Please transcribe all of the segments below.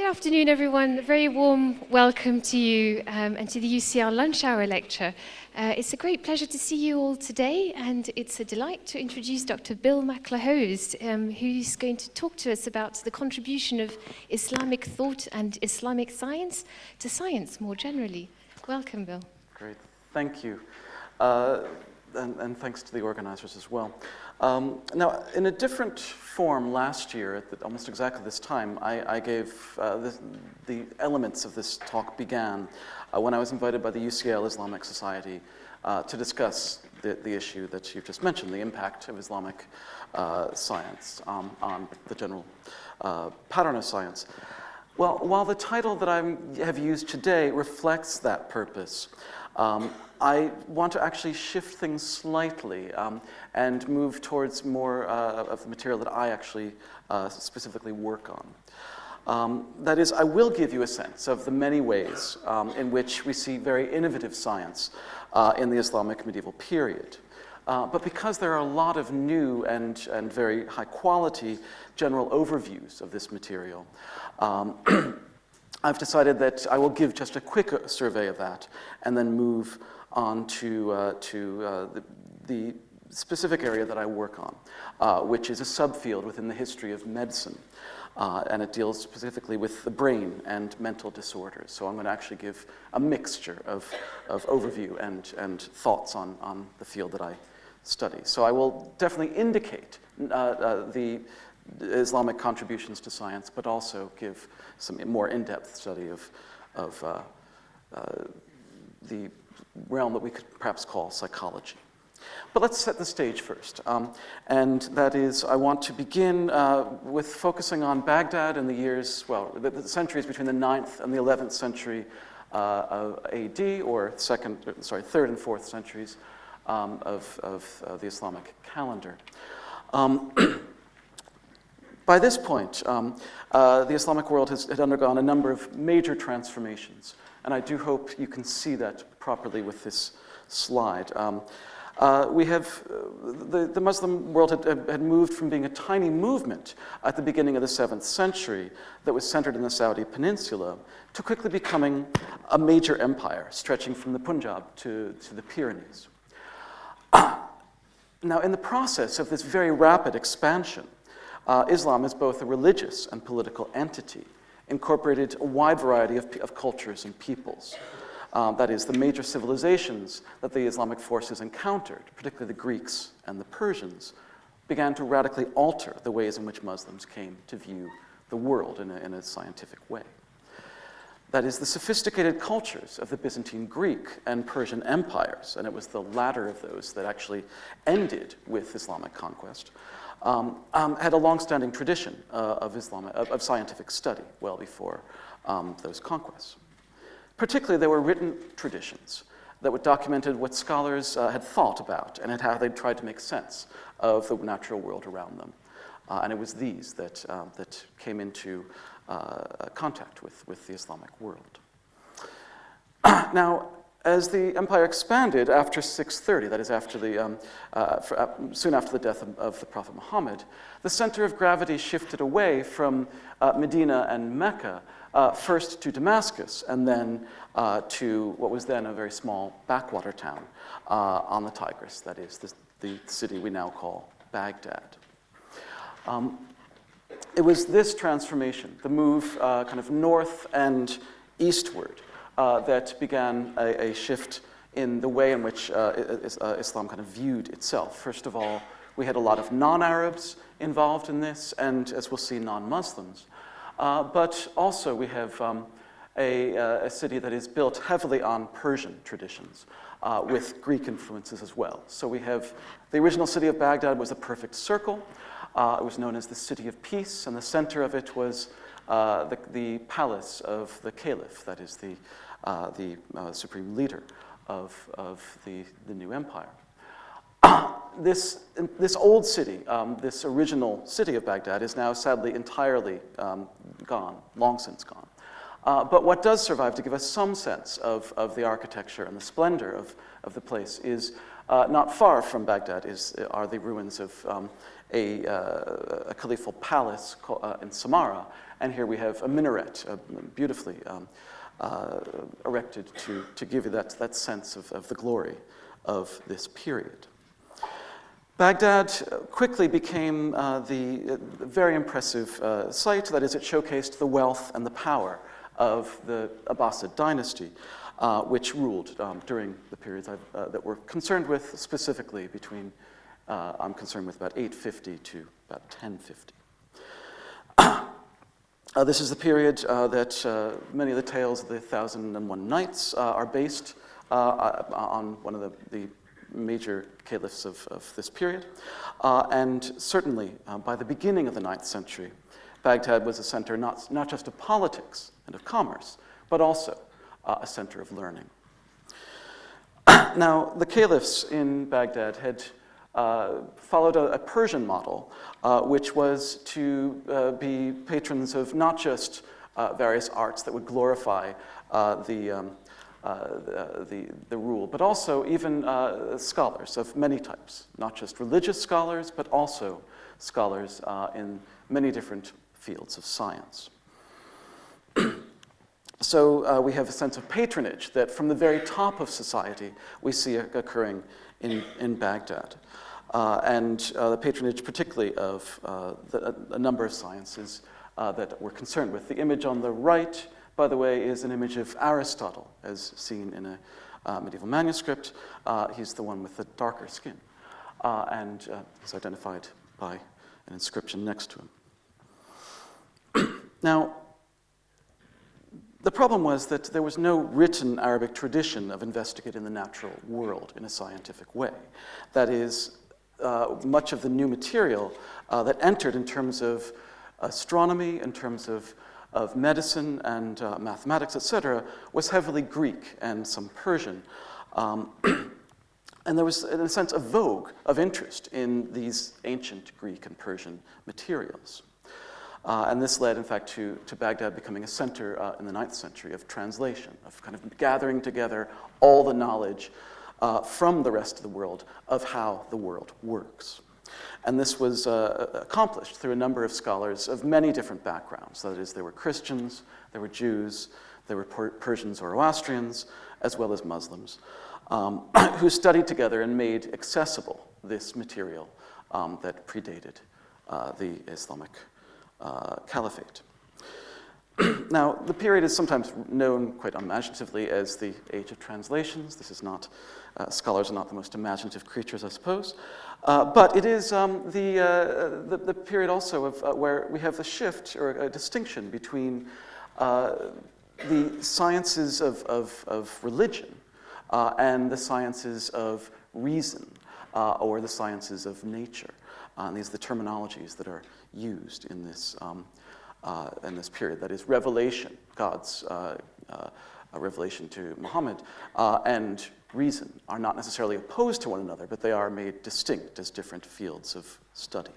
Good afternoon, everyone. A very warm welcome to you and to the UCL Lunch Hour Lecture. It's a great pleasure to see you all today, and it's a delight to introduce Dr. Bill MacLehose, who's going to talk to us about the contribution of Islamic thought and Islamic science to science more generally. Welcome, Bill. Great, thank you. And thanks to the organizers as well. Now, in a different form last year, at almost exactly this time, I gave the elements of this talk began when I was invited by the UCL Islamic Society to discuss the issue that you've just mentioned, the impact of Islamic science on the general pattern of science. Well, while the title that I have used today reflects that purpose, I want to actually shift things slightly and move towards more of the material that I actually specifically work on. That is, I will give you a sense of the many ways in which we see very innovative science in the Islamic medieval period. But because there are a lot of new and very high quality general overviews of this material, I've decided that I will give just a quick survey of that and then move on to the specific area that I work on, which is a subfield within the history of medicine. And it deals specifically with the brain and mental disorders. So I'm going to actually give a mixture of overview and thoughts on the field that I study. So I will definitely indicate the Islamic contributions to science, but also give some more in-depth study of the realm that we could perhaps call psychology. But let's set the stage first. And that is, I want to begin with focusing on Baghdad in the years, well, the centuries between the 9th and the 11th century of AD, or 3rd and 4th centuries of the Islamic calendar. By this point, the Islamic world had undergone a number of major transformations, and I do hope you can see that properly with this slide. We have the Muslim world had moved from being a tiny movement at the beginning of the 7th century that was centered in the Saudi Peninsula to quickly becoming a major empire stretching from the Punjab to the Pyrenees. Now, in the process of this very rapid expansion, Islam is both a religious and political entity, incorporated a wide variety of cultures and peoples. That is, the major civilizations that the Islamic forces encountered, particularly the Greeks and the Persians, began to radically alter the ways in which Muslims came to view the world in a scientific way. That is, the sophisticated cultures of the Byzantine Greek and Persian empires, and it was the latter of those that actually ended with Islamic conquest, had a long-standing tradition of scientific study well before those conquests. Particularly, there were written traditions that documented what scholars had thought about and how they tried to make sense of the natural world around them. And it was these that came into contact with the Islamic world. Now, as the empire expanded after 630, that is after soon after the death of the Prophet Muhammad, the center of gravity shifted away from Medina and Mecca, first to Damascus, and then to what was then a very small backwater town on the Tigris, that is the city we now call Baghdad. It was this transformation, the move kind of north and eastward, that began a shift in the way in which Islam kind of viewed itself. First of all, we had a lot of non-Arabs involved in this, and as we'll see, non-Muslims. But also we have a city that is built heavily on Persian traditions, with Greek influences as well. So we have the original city of Baghdad was a perfect circle. It was known as the City of Peace, and the center of it was the palace of the caliph, that is the supreme leader of the new empire. This old city, this original city of Baghdad, is now sadly entirely gone, long since gone. But what does survive to give us some sense of the architecture and the splendor of the place is not far from Baghdad are the ruins of a caliphal palace in Samarra, and here we have a minaret, beautifully erected to give you that sense of the glory of this period. Baghdad quickly became the very impressive site. That is, it showcased the wealth and the power of the Abbasid dynasty, which ruled during the periods that we're concerned with, specifically between, I'm concerned with about 850 to about 1050. This is the period that many of the tales of the 1001 Nights are based on one of the major caliphs of this period. And certainly, by the beginning of the 9th century, Baghdad was a center not just of politics and of commerce, but also a center of learning. Now, the caliphs in Baghdad had followed a Persian model, which was to be patrons of not just various arts that would glorify the rule, but also even scholars of many types, not just religious scholars, but also scholars in many different fields of science. So we have a sense of patronage that from the very top of society we see occurring in Baghdad. And the patronage particularly of a number of sciences that we're concerned with. The image on the right, by the way, is an image of Aristotle, as seen in a medieval manuscript. He's the one with the darker skin. And he's identified by an inscription next to him. Now, the problem was that there was no written Arabic tradition of investigating the natural world in a scientific way. That is, much of the new material that entered in terms of astronomy, in terms of medicine and mathematics, etc., was heavily Greek and some Persian. And there was, in a sense, a vogue of interest in these ancient Greek and Persian materials. And this led, in fact, to Baghdad becoming a center in the 9th century of translation, of kind of gathering together all the knowledge from the rest of the world of how the world works. And this was accomplished through a number of scholars of many different backgrounds. That is, there were Christians, there were Jews, there were Persian Zoroastrians, as well as Muslims, who studied together and made accessible this material that predated the Islamic Caliphate. Now, the period is sometimes known quite imaginatively as the Age of Translations. This is not, scholars are not the most imaginative creatures, I suppose. But it is the period also of where we have the shift or a distinction between the sciences of religion and the sciences of reason or the sciences of nature. And these are the terminologies that are used in this period. That is, revelation, God's revelation to Muhammad, and reason are not necessarily opposed to one another, but they are made distinct as different fields of study.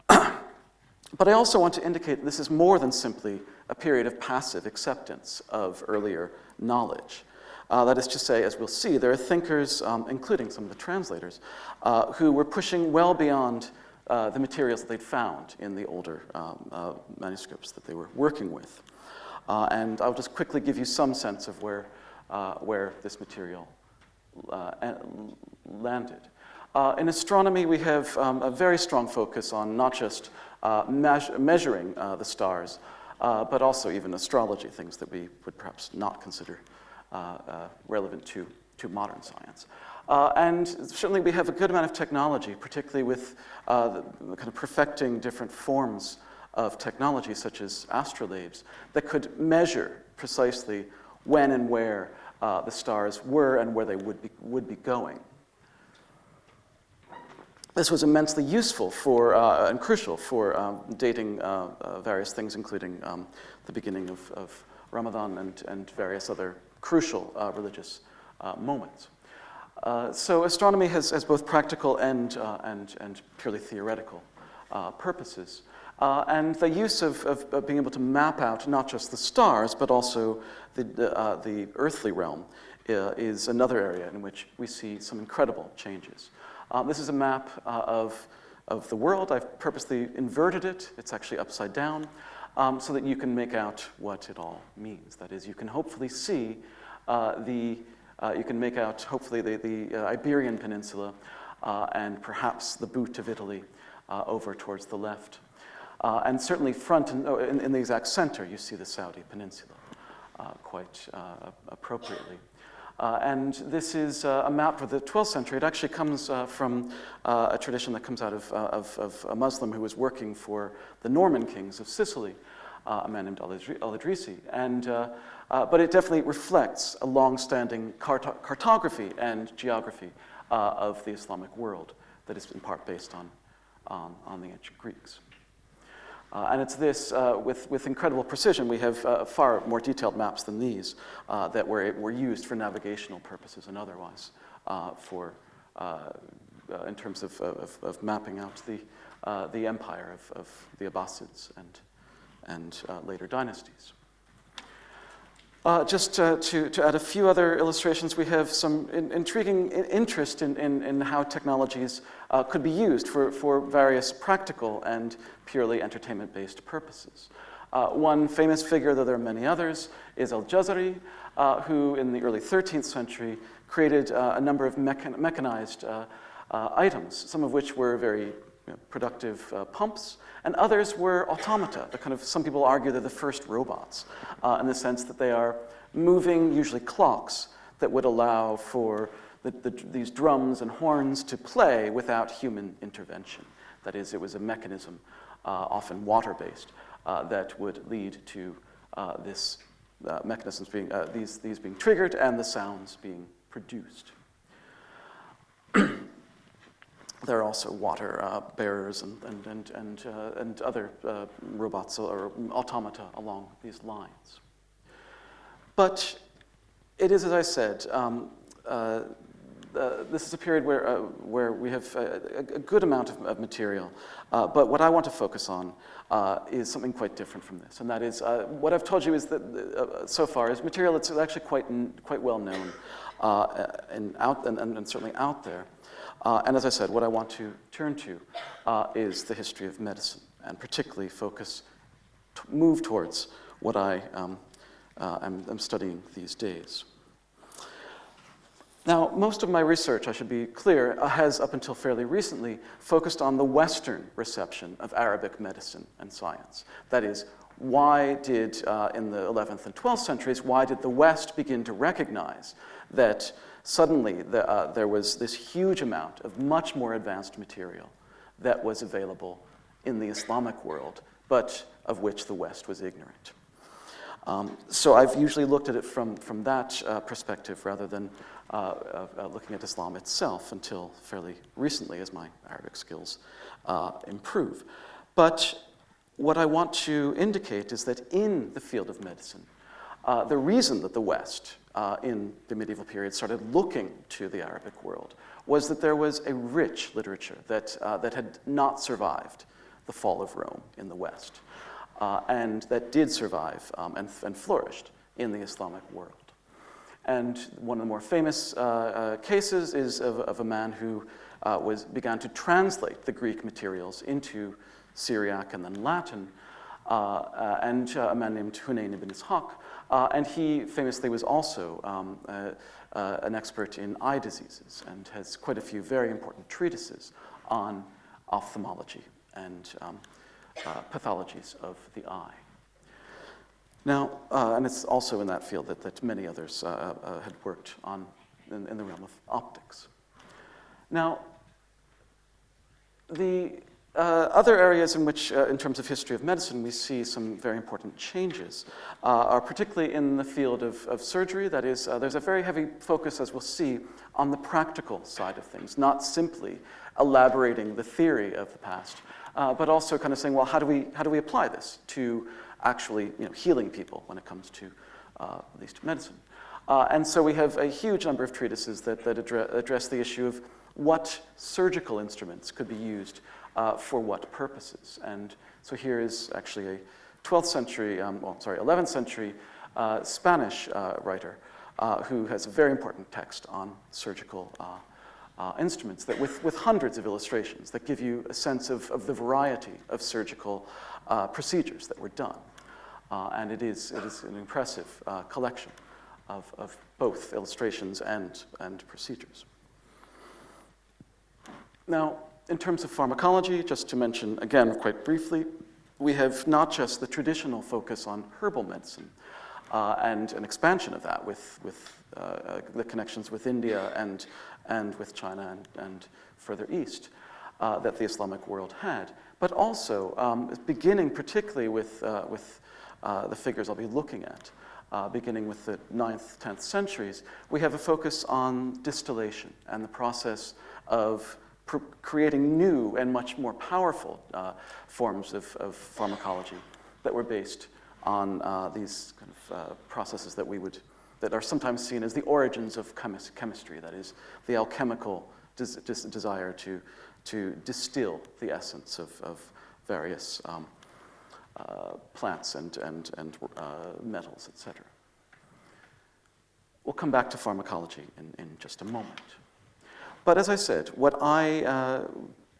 But I also want to indicate that this is more than simply a period of passive acceptance of earlier knowledge. That is to say, as we'll see, there are thinkers, including some of the translators, who were pushing well beyond the materials that they'd found in the older manuscripts that they were working with. And I'll just quickly give you some sense of where this material landed. In astronomy, we have a very strong focus on not just measuring the stars, but also even astrology, things that we would perhaps not consider relevant to modern science. And certainly we have a good amount of technology, particularly with the kind of perfecting different forms of technology, such as astrolabes, that could measure precisely when and where the stars were and where they would be going. This was immensely useful for and crucial for dating various things, including the beginning of Ramadan and various other crucial religious moments. So astronomy has both practical and purely theoretical purposes. And the use of being able to map out not just the stars, but also the earthly realm is another area in which we see some incredible changes. This is a map of of the world. I've purposely inverted it. It's actually upside down, so that you can make out what it all means. That is, you can hopefully see you can make out, hopefully, the Iberian Peninsula and perhaps the boot of Italy over towards the left. And certainly in the exact center, you see the Saudi Peninsula quite appropriately. And this is a map for the 12th century. It actually comes from a tradition that comes out of a Muslim who was working for the Norman kings of Sicily, a man named Al-Idrisi. But it definitely reflects a long-standing cartography and geography of the Islamic world that is in part based on the ancient Greeks. And it's this, with incredible precision, we have far more detailed maps than these that were used for navigational purposes and otherwise in terms of mapping out the empire of the Abbasids and later dynasties. Just to add a few other illustrations, we have some intriguing interest in how technologies could be used for various practical and purely entertainment-based purposes. One famous figure, though there are many others, is Al-Jazari, who in the early 13th century created a number of mechanized items, some of which were very productive pumps, and others were automata. Some people argue they're the first robots, in the sense that they are moving, usually clocks, that would allow for these drums and horns to play without human intervention. That is, it was a mechanism, often water-based, that would lead to these being triggered and the sounds being produced. There are also water bearers and other robots or automata along these lines. But it is, as I said, this is a period where we have a good amount of material. But what I want to focus on is something quite different from this, and that is what I've told you is that so far is material that's actually quite well known and certainly out there. And as I said, what I want to turn to is the history of medicine, and particularly move towards what I am studying these days. Now, most of my research, I should be clear, has up until fairly recently focused on the Western reception of Arabic medicine and science. That is, why did, in the 11th and 12th centuries, why did the West begin to recognize that suddenly there was this huge amount of much more advanced material that was available in the Islamic world, but of which the West was ignorant. So I've usually looked at it from that perspective rather than looking at Islam itself until fairly recently as my Arabic skills improve. But what I want to indicate is that in the field of medicine, the reason that the West in the medieval period started looking to the Arabic world was that there was a rich literature that had not survived the fall of Rome in the West, and that did survive and flourished in the Islamic world. And one of the more famous cases is of a man who began to translate the Greek materials into Syriac and then Latin, and a man named Hunayn ibn Ishaq. And he famously was also an expert in eye diseases and has quite a few very important treatises on ophthalmology and pathologies of the eye. Now, and it's also in that field that many others had worked on in the realm of optics. Now, the other areas in which, in terms of history of medicine, we see some very important changes are particularly in the field of surgery. That is, there's a very heavy focus, as we'll see, on the practical side of things, not simply elaborating the theory of the past, but also kind of saying, well, how do we apply this to actually healing people when it comes to at least medicine? And so we have a huge number of treatises that address the issue of what surgical instruments could be used for what purposes. And so here is actually a 11th century Spanish writer who has a very important text on surgical instruments that with hundreds of illustrations that give you a sense of the variety of surgical procedures that were done. And it is an impressive collection of both illustrations and procedures. Now, in terms of pharmacology, just to mention again quite briefly, we have not just the traditional focus on herbal medicine and an expansion of that with the connections with India and with China and further east that the Islamic world had, but also beginning particularly with the figures I'll be looking at, beginning with the 9th, 10th centuries, we have a focus on distillation and the process of creating new and much more powerful forms of pharmacology that were based on these kind of processes that are sometimes seen as the origins of chemistry, that is, the alchemical desire to distill the essence of various plants and metals, etc. We'll come back to pharmacology in just a moment. But as I said, what I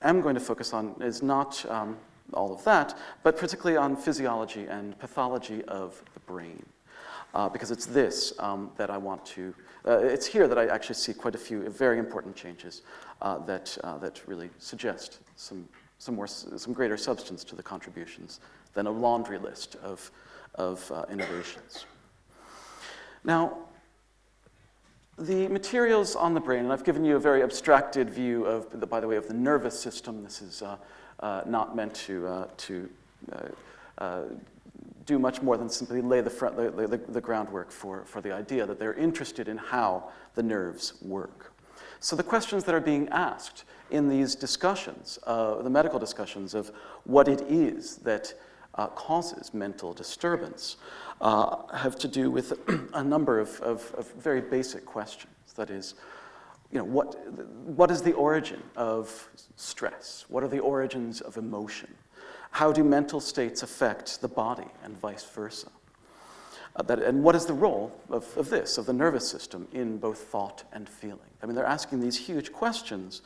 am going to focus on is not all of that, but particularly on physiology and pathology of the brain. Because it's this that I want to, it's here that I actually see quite a few very important changes that really suggest some greater substance to the contributions than a laundry list of innovations. Now, the materials on the brain, and I've given you a very abstracted view of, by the way, of the nervous system. This is not meant to do much more than simply lay the groundwork for the idea that they're interested in how the nerves work. So the questions that are being asked in these discussions, the medical discussions of what it is that causes mental disturbance, have to do with a number of very basic questions. That is, what is the origin of stress? What are the origins of emotion? How do mental states affect the body and vice versa? And what is the role of the nervous system, in both thought and feeling? I mean, they're asking these huge questions,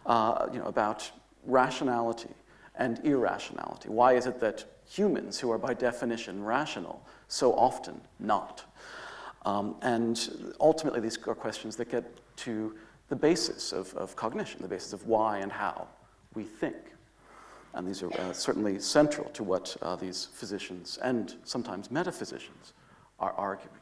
about rationality and irrationality. Why is it that humans, who are by definition rational, so often not? And ultimately, these are questions that get to the basis of cognition, the basis of why and how we think. And these are certainly central to what these physicians and sometimes metaphysicians are arguing.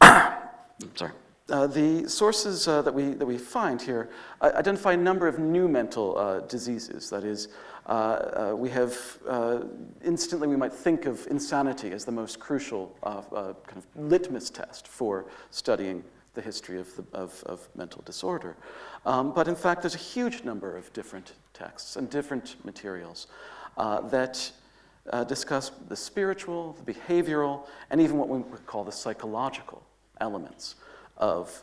I'm sorry. The sources that we find here identify a number of new mental diseases. That is, we have instantly we might think of insanity as the most crucial kind of litmus test for studying the history of mental disorder. But in fact, there's a huge number of different texts and different materials that discuss the spiritual, the behavioral, and even what we would call the psychological elements of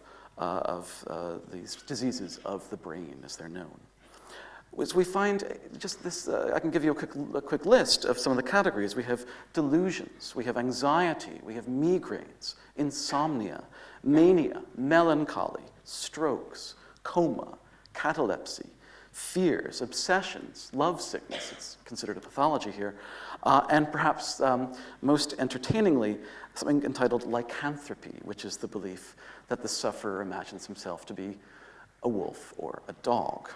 these diseases of the brain, as they're known. As we find just this, I can give you a quick list of some of the categories. We have delusions, we have anxiety, we have migraines, insomnia, mania, melancholy, strokes, coma, catalepsy, fears, obsessions, love sickness, it's considered a pathology here, and perhaps most entertainingly, something entitled lycanthropy, which is the belief that the sufferer imagines himself to be a wolf or a dog,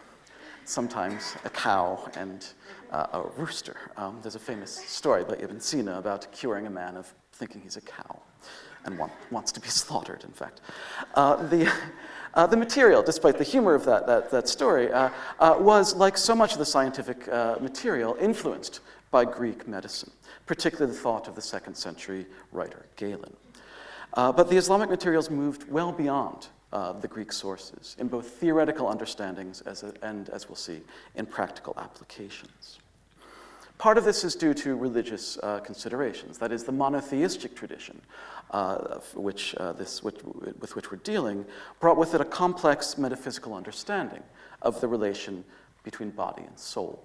sometimes a cow and a rooster. There's a famous story by Ibn Sina about curing a man of thinking he's a cow and wants to be slaughtered, in fact. The material, despite the humor of that story, was, like so much of the scientific material, influenced by Greek medicine, particularly the thought of the 2nd century writer Galen. But the Islamic materials moved well beyond the Greek sources in both theoretical understandings and, as we'll see, in practical applications. Part of this is due to religious considerations. That is, the monotheistic tradition with which we're dealing brought with it a complex metaphysical understanding of the relation between body and soul.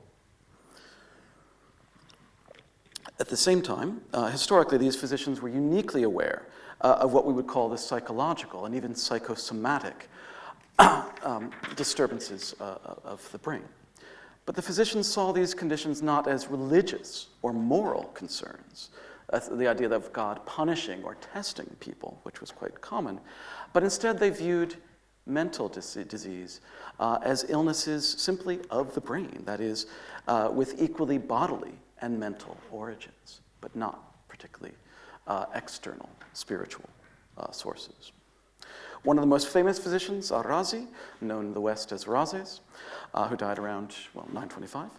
At the same time, historically, these physicians were uniquely aware of what we would call the psychological and even psychosomatic disturbances of the brain. But the physicians saw these conditions not as religious or moral concerns, the idea of God punishing or testing people, which was quite common, but instead they viewed mental disease as illnesses simply of the brain, that is, with equally bodily and mental origins, but not particularly external spiritual sources. One of the most famous physicians, Razi, known in the West as Rhazes, who died around 925,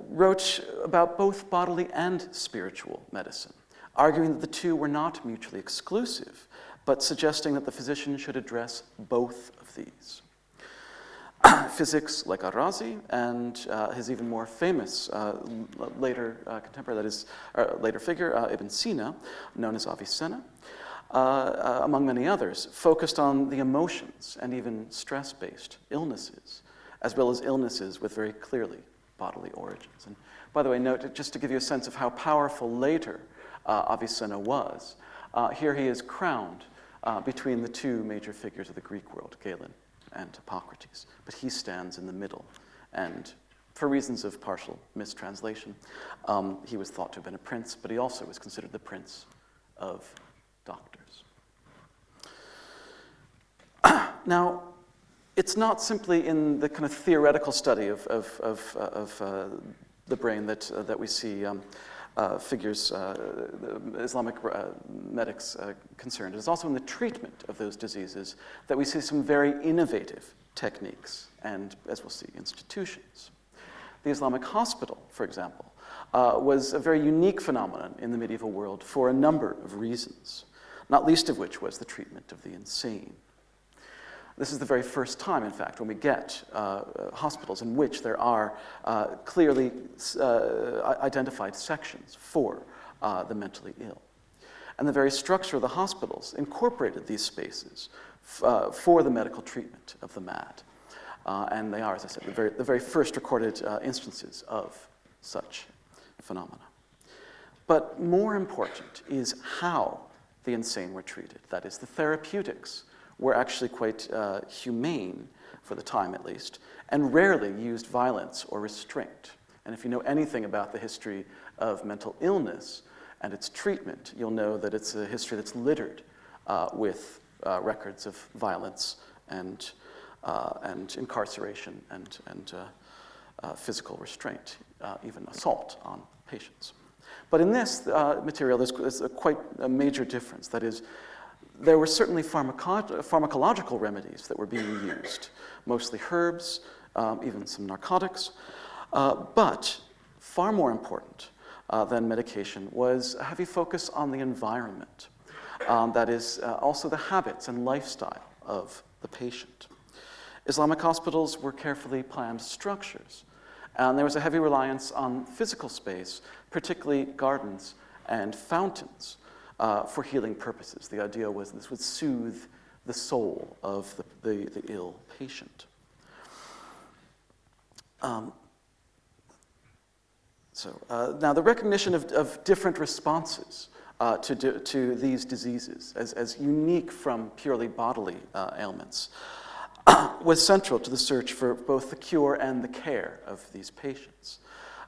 wrote about both bodily and spiritual medicine, arguing that the two were not mutually exclusive, but suggesting that the physician should address both of these. Physics like Razi and his even more famous later contemporary, that is, later figure, Ibn Sina, known as Avicenna, among many others, focused on the emotions and even stress-based illnesses, as well as illnesses with very clearly bodily origins. And by the way, note, just to give you a sense of how powerful later Avicenna was, here he is crowned between the two major figures of the Greek world, Galen and Hippocrates, but he stands in the middle. And for reasons of partial mistranslation, he was thought to have been a prince, but he also was considered the prince of doctors. Now, it's not simply in the kind of theoretical study of the brain that we see figures, Islamic medics concerned. It's also in the treatment of those diseases that we see some very innovative techniques and, as we'll see, institutions. The Islamic Hospital, for example, was a very unique phenomenon in the medieval world for a number of reasons, not least of which was the treatment of the insane. This is the very first time, in fact, when we get hospitals in which there are clearly identified sections for the mentally ill. And the very structure of the hospitals incorporated these spaces for the medical treatment of the mad. And they are, as I said, the very first recorded instances of such phenomena. But more important is how the insane were treated. That is, the therapeutics were actually quite humane, for the time at least, and rarely used violence or restraint. And if you know anything about the history of mental illness and its treatment, you'll know that it's a history that's littered with records of violence and incarceration and physical restraint, even assault on patients. But in this material, there's quite a major difference. That is, there were certainly pharmacological remedies that were being used, mostly herbs, even some narcotics, but far more important than medication was a heavy focus on the environment. That is, also the habits and lifestyle of the patient. Islamic hospitals were carefully planned structures, and there was a heavy reliance on physical space, particularly gardens and fountains, for healing purposes. The idea was this would soothe the soul of the ill patient. Now, the recognition of different responses to these diseases as unique from purely bodily ailments was central to the search for both the cure and the care of these patients.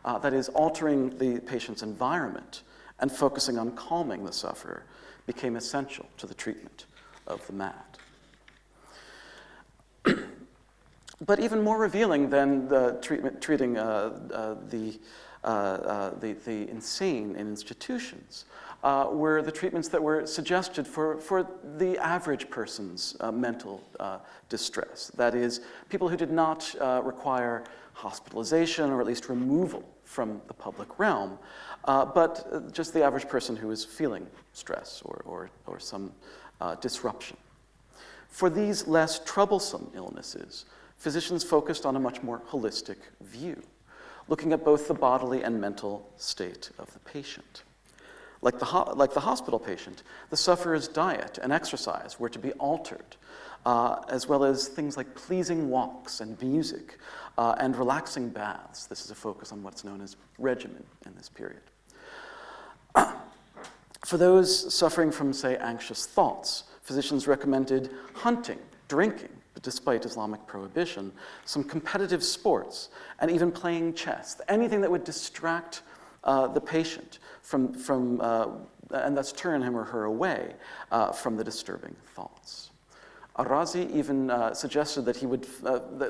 That is, altering the patient's environment and focusing on calming the sufferer became essential to the treatment of the mad. But even more revealing than the treating the insane in institutions were the treatments that were suggested for the average person's mental distress. That is, people who did not require hospitalization or at least removal from the public realm, but just the average person who is feeling stress or some disruption. For these less troublesome illnesses, physicians focused on a much more holistic view, looking at both the bodily and mental state of the patient. Like the hospital patient, the sufferer's diet and exercise were to be altered, as well as things like pleasing walks and music and relaxing baths. This is a focus on what's known as regimen in this period. For those suffering from, say, anxious thoughts, physicians recommended hunting, drinking, despite Islamic prohibition, some competitive sports, and even playing chess, anything that would distract the patient and thus turn him or her away from the disturbing thoughts. Ar-Razi even suggested that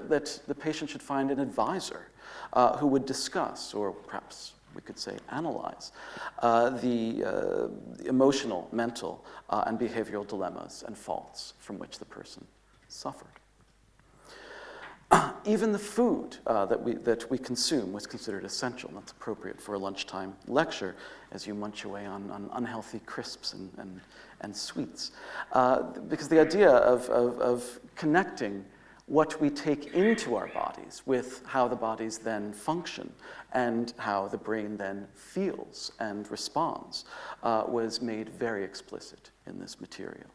that the patient should find an advisor who would discuss, or perhaps we could say analyze, the emotional, mental, and behavioral dilemmas and faults from which the person suffered. Even the food that we consume was considered essential. That's appropriate for a lunchtime lecture as you munch away on unhealthy crisps and sweets. Because the idea of connecting what we take into our bodies with how the bodies then function and how the brain then feels and responds was made very explicit in this material.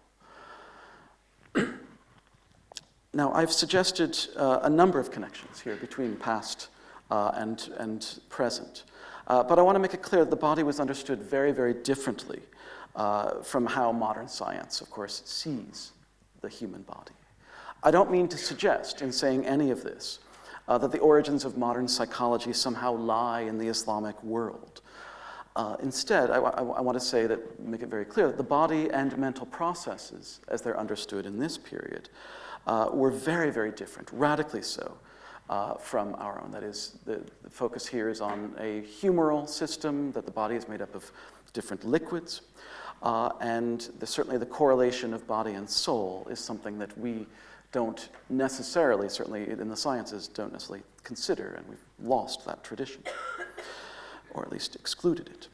Now, I've suggested a number of connections here between past and present. But I want to make it clear that the body was understood very, very differently from how modern science, of course, sees the human body. I don't mean to suggest, in saying any of this, that the origins of modern psychology somehow lie in the Islamic world. Instead, I want to make it very clear that the body and mental processes, as they're understood in this period, were very, very different, radically so, from our own. That is, the focus here is on a humoral system, that the body is made up of different liquids, and certainly the correlation of body and soul is something that we don't necessarily, certainly in the sciences, don't necessarily consider, and we've lost that tradition, or at least excluded it.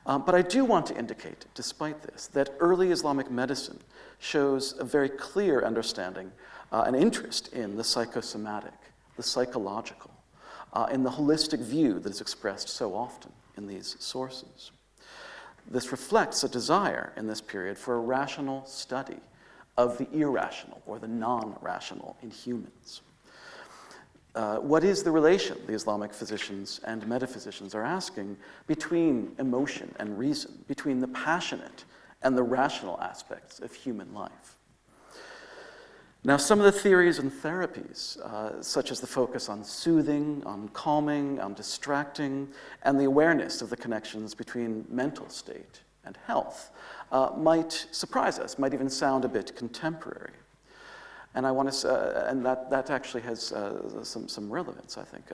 But I do want to indicate, despite this, that early Islamic medicine shows a very clear understanding and interest in the psychosomatic, the psychological, in the holistic view that is expressed so often in these sources. This reflects a desire in this period for a rational study of the irrational or the non-rational in humans. What is the relation, the Islamic physicians and metaphysicians are asking, between emotion and reason, between the passionate and the rational aspects of human life? Now, some of the theories and therapies, such as the focus on soothing, on calming, on distracting, and the awareness of the connections between mental state and health, might surprise us, might even sound a bit contemporary. And I want to, and that actually has some relevance, I think.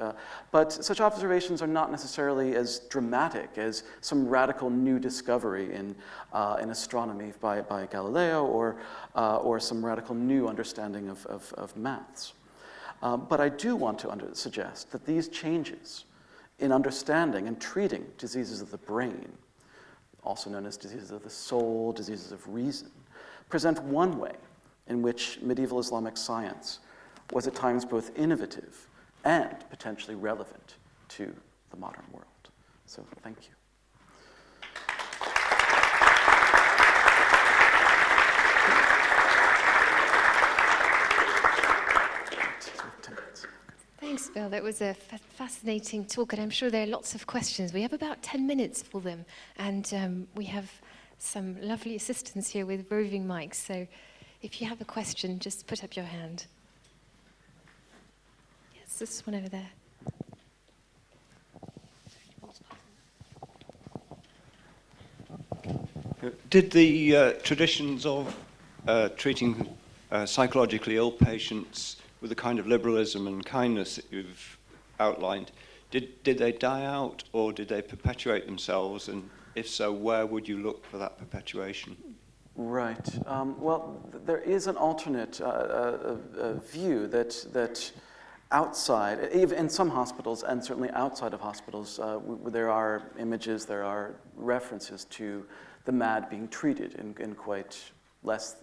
But such observations are not necessarily as dramatic as some radical new discovery in astronomy by Galileo, or some radical new understanding of maths. But I do want to suggest that these changes in understanding and treating diseases of the brain, also known as diseases of the soul, diseases of reason, present one way in which medieval Islamic science was at times both innovative and potentially relevant to the modern world. So, thank you. Thanks, Bill. That was a fascinating talk, and I'm sure there are lots of questions. We have about 10 minutes for them, and we have some lovely assistants here with roving mics, so if you have a question, just put up your hand. Yes, this one over there. Did the traditions of treating psychologically ill patients with the kind of liberalism and kindness that you've outlined, did they die out, or did they perpetuate themselves? And if so, where would you look for that perpetuation? Right. Well, there is an alternate view that outside, even in some hospitals and certainly outside of hospitals, there are images, there are references to the mad being treated in quite less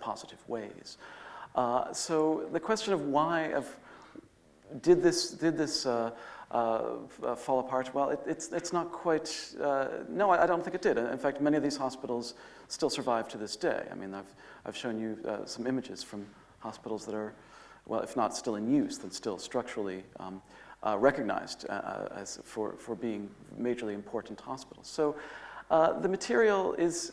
positive ways. So the question of did this fall apart? Well, it's not quite. No, I don't think it did. In fact, many of these hospitals still survive to this day. I mean, I've shown you some images from hospitals that are, well, if not still in use, then still structurally recognized as for being majorly important hospitals. So the material is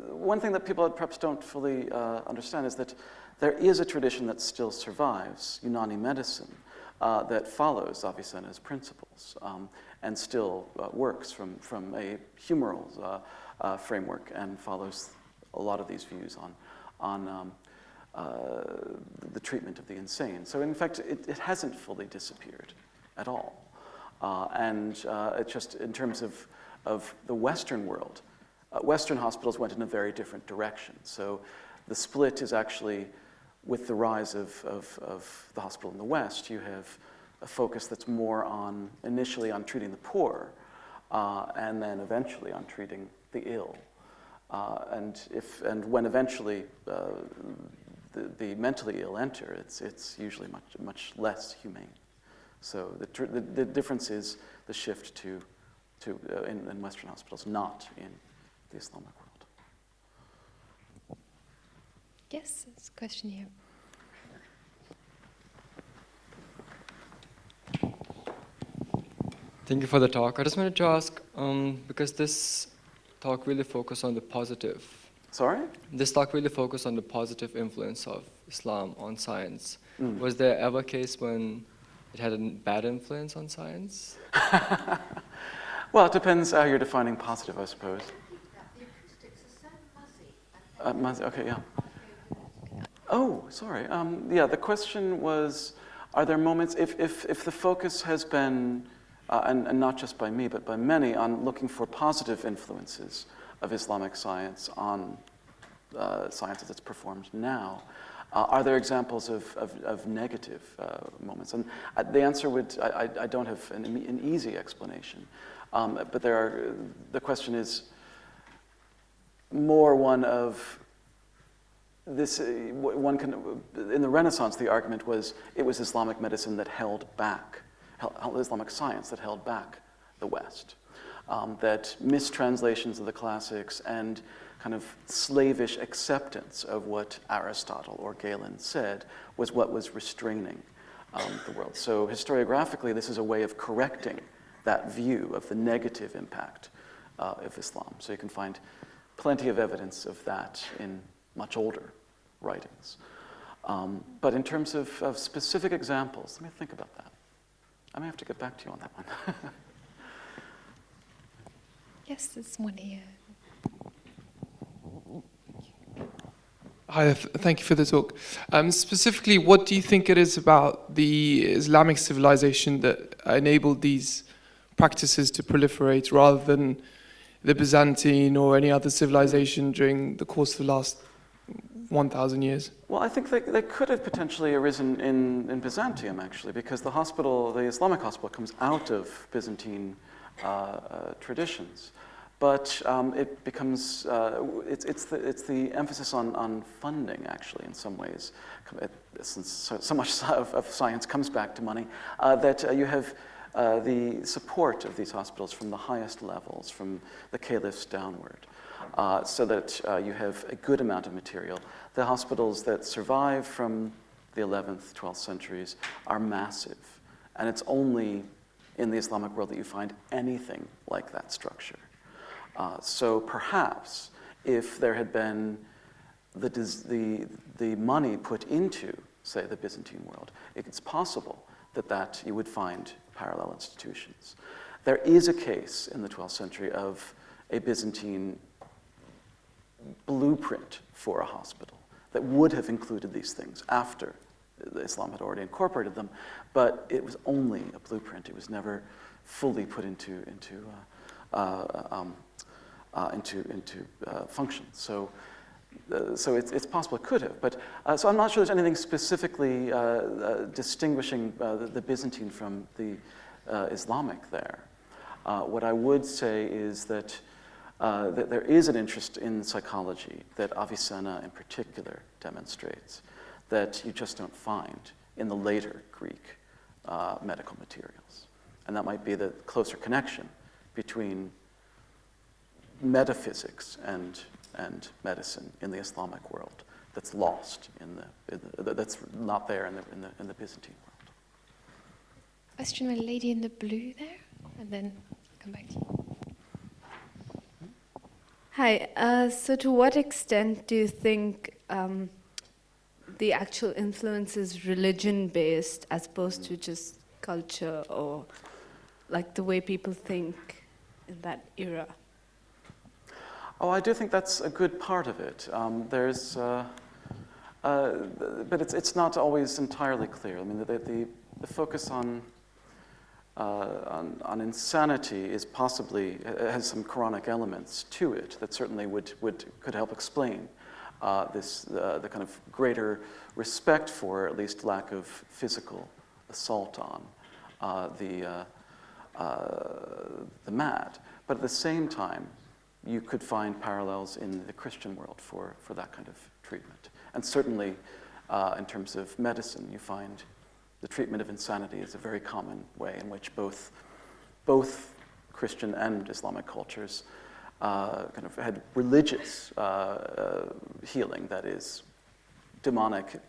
one thing that people perhaps don't fully understand is that There is a tradition that still survives, Unani medicine, that follows Avicenna's principles and still works from a humoral framework and follows a lot of these views on the treatment of the insane. So in fact, it hasn't fully disappeared at all. And it's just in terms of the Western world, Western hospitals went in a very different direction. So the split is actually, with the rise of the hospital in the West, you have a focus that's more on, initially on treating the poor, and then eventually on treating the ill. And when eventually the mentally ill enter, it's usually much less humane. So the difference is the shift to in Western hospitals, not in the Islamic world. Yes, there's a question here. Thank you for the talk. I just wanted to ask, because this talk really focused on the positive. Sorry? This talk really focused on the positive influence of Islam on science. Mm. Was there ever a case when it had a bad influence on science? Well, it depends how you're defining positive, I suppose. Okay, yeah. Oh, sorry. Yeah, the question was, are there moments, if the focus has been, and not just by me, but by many, on looking for positive influences of Islamic science on science as it's performed now, are there examples of negative moments? And the answer would, I don't have an easy explanation. But the question is more one of this, one can, in the Renaissance, the argument was it was Islamic medicine that held back, Islamic science that held back the West. That mistranslations of the classics and kind of slavish acceptance of what Aristotle or Galen said was what was restraining the world. So historiographically, this is a way of correcting that view of the negative impact of Islam. So you can find plenty of evidence of that in much older writings. But in terms of specific examples, let me think about that. I may have to get back to you on that one. Yes, there's one here. Hi, thank you for the talk. Specifically, what do you think it is about the Islamic civilization that enabled these practices to proliferate rather than the Byzantine or any other civilization during the course of the last 1,000 years? Well, I think they could have potentially arisen in Byzantium, actually, because the Islamic hospital comes out of Byzantine traditions. But it becomes, it's the emphasis on funding, actually, in some ways. Since so much of science comes back to money, that you have the support of these hospitals from the highest levels, from the caliphs downward, so that you have a good amount of material. The hospitals that survive from the 11th, 12th centuries are massive. And it's only in the Islamic world that you find anything like that structure. So perhaps if there had been the money put into, say, the Byzantine world, it's possible that you would find parallel institutions. There is a case in the 12th century of a Byzantine blueprint for a hospital that would have included these things after Islam had already incorporated them, but it was only a blueprint. It was never fully put into function. So it's possible it could have, but so I'm not sure there's anything specifically distinguishing the Byzantine from the Islamic there. What I would say is that there is an interest in psychology that Avicenna in particular demonstrates that you just don't find in the later Greek medical materials. And that might be the closer connection between metaphysics and medicine in the Islamic world that's lost that's not there in the Byzantine world. Question with a lady in the blue there, and then I'll come back to you. Hi. So to what extent do you think the actual influence is religion-based as opposed to just culture or like the way people think in that era? Oh, I do think that's a good part of it. But it's not always entirely clear. I mean, the focus on insanity is possibly has some Quranic elements to it that certainly could help explain the kind of greater respect for, or at least lack of physical assault on the mad. But at the same time, you could find parallels in the Christian world for that kind of treatment. And certainly, in terms of medicine, you find the treatment of insanity is a very common way in which both Christian and Islamic cultures kind of had religious healing, that is, demonic,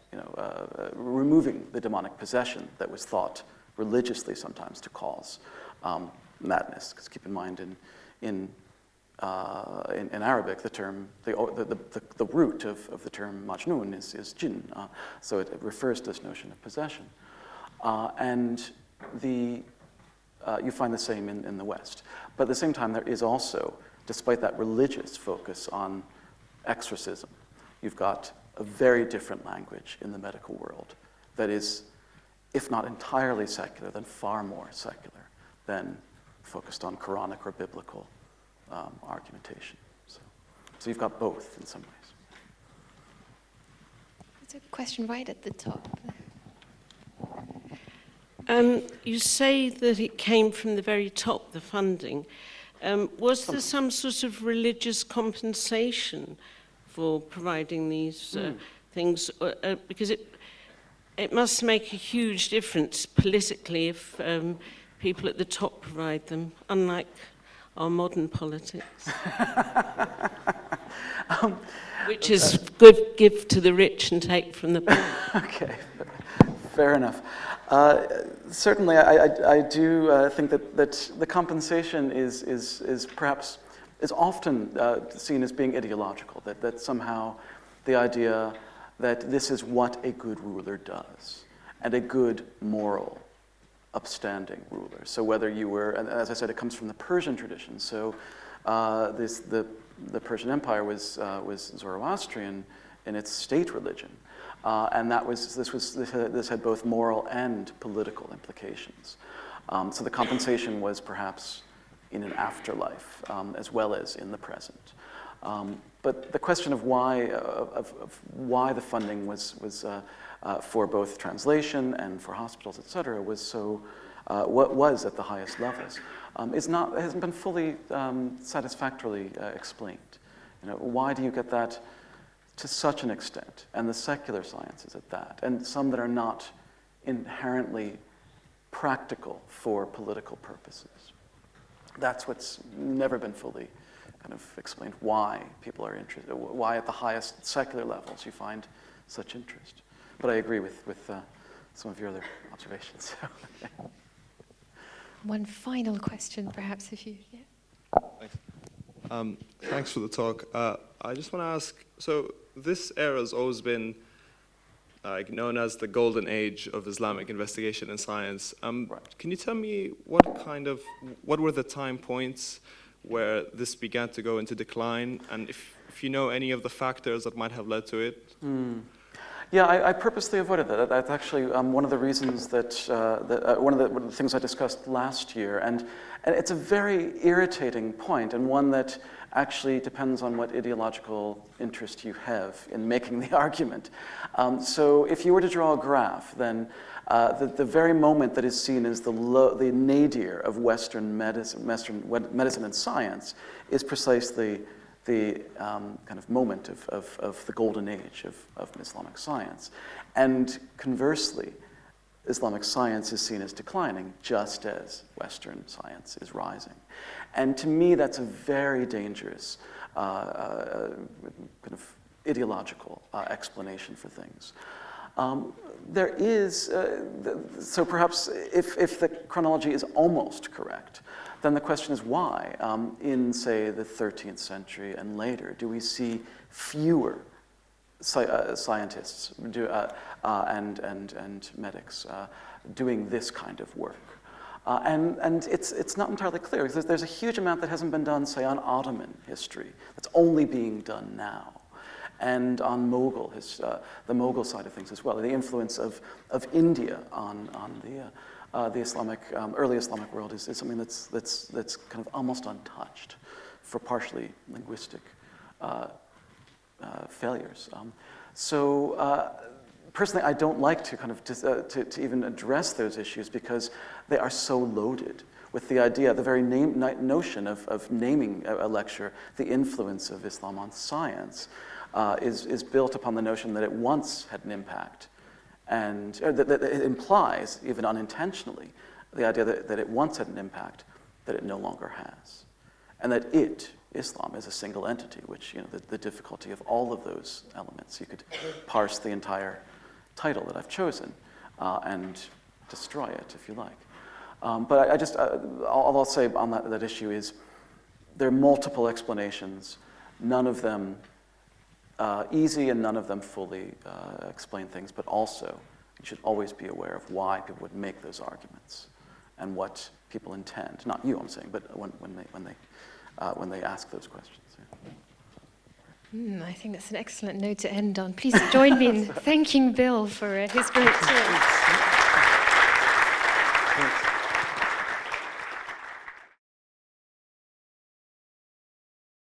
removing the demonic possession that was thought religiously sometimes to cause madness. Because keep in mind, in Arabic, the term, the root of the term majnun is jinn, so it refers to this notion of possession. And you find the same in the West. But at the same time, there is also, despite that religious focus on exorcism, you've got a very different language in the medical world that is, if not entirely secular, then far more secular than focused on Quranic or biblical argumentation. So you've got both in some ways. There's a question right at the top. You say that it came from the very top, the funding. Was there some sort of religious compensation for providing these things? Because it must make a huge difference politically if people at the top provide them, unlike our modern politics, which is give to the rich and take from the poor. Okay, fair enough. Certainly, I do think that the compensation is perhaps often seen as being ideological. That somehow the idea that this is what a good ruler does, and a good moral, upstanding ruler. So whether you were, and as I said, it comes from the Persian tradition. So the Persian Empire was Zoroastrian in its state religion. And this had both moral and political implications. So the compensation was perhaps in an afterlife as well as in the present. But the question of why the funding was for both translation and for hospitals, et cetera, was so what was at the highest levels hasn't been fully satisfactorily explained. Why do you get that to such an extent, and the secular sciences at that, and some that are not inherently practical for political purposes? That's what's never been fully kind of explained, why people are interested, why at the highest secular levels you find such interest. But I agree with some of your other observations. One final question, perhaps, if you... Yeah. Thanks. Thanks for the talk. I just want to ask, so this era has always been known as the golden age of Islamic investigation and science. Right. Can you tell me what were the time points where this began to go into decline, and if you know any of the factors that might have led to it? Yeah, I purposely avoided that. That's actually one of the reasons that one of the things I discussed last year, and it's a very irritating point, and one that actually depends on what ideological interest you have in making the argument. So if you were to draw a graph, then the very moment that is seen as the nadir of Western medicine and science is precisely the kind of moment of the golden age of Islamic science. And conversely, Islamic science is seen as declining, just as Western science is rising. And to me, that's a very dangerous kind of ideological explanation for things. There is, so perhaps if the chronology is almost correct, then the question is why, in, say, the 13th century and later, do we see fewer scientists and medics doing this kind of work. And it's not entirely clear, because there's a huge amount that hasn't been done, say, on Ottoman history, that's only being done now, and on the Mughal side of things as well, the influence of India on the Islamic, early Islamic world is something that's kind of almost untouched for partially linguistic failures. Personally, I don't like to kind of to even address those issues, because they are so loaded with the idea, the very notion of naming a lecture the influence of Islam on science is built upon the notion that it once had an impact, and that it implies, even unintentionally, the idea that it once had an impact that it no longer has, and that Islam is a single entity, which, the difficulty of all of those elements. You could parse the entire title that I've chosen and destroy it, if you like. But all I'll say on that issue is there are multiple explanations, none of them easy and none of them fully explain things, but also you should always be aware of why people would make those arguments and what people intend. Not you, I'm saying, but when they ask those questions. I think that's an excellent note to end on. Please join me in thanking Bill for his great talk.